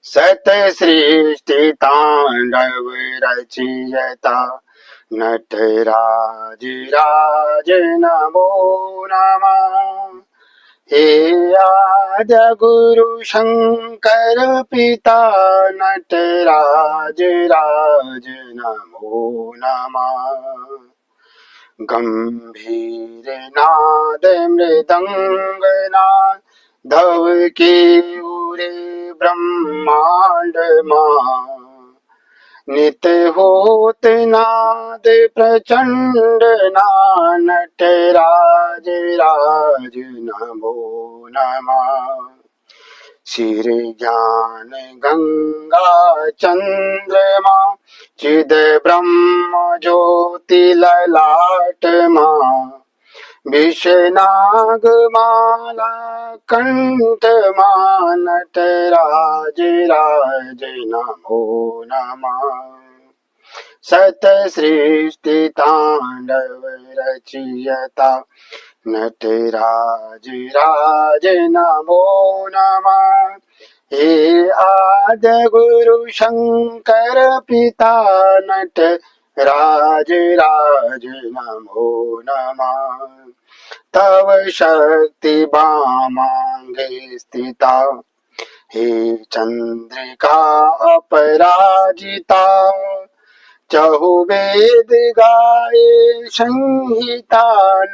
सतसृष्टि तांडव रचयता नटराज राज नमो नमः। हे आद्य गुरु शंकर पिता नटराज राज नमो नमः। गंभीर नाद मृदंग नाद धव के उरे ब्रह्मांड मा नित होत नाद प्रचंड नटराज राज नमो नमः। शिर ज्ञान गंगा चंद्रमा चिद ब्रह्म ज्योति ललाट मां विषनाग माला कंठ मां नटराज राज नमो नमः। सत सृष्टि तांडव रचयता नटराज राज नमो नमः। हे आद्य गुरु शंकर पिता नट राज राज नमो नमः। तव शक्ति बामांगे स्थिता हे चंद्रिका अपराजिता चहुवेद गाये संहिता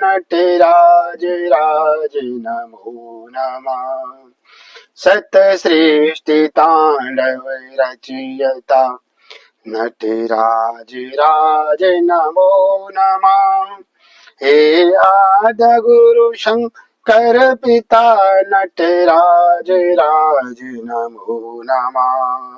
नटराज राज नमो नमः। सत सृष्टि तांडव रचयता नटराज राज नमो नमः। हे आद्य गुरु शंकर पिता नटराज राज नमो नमः।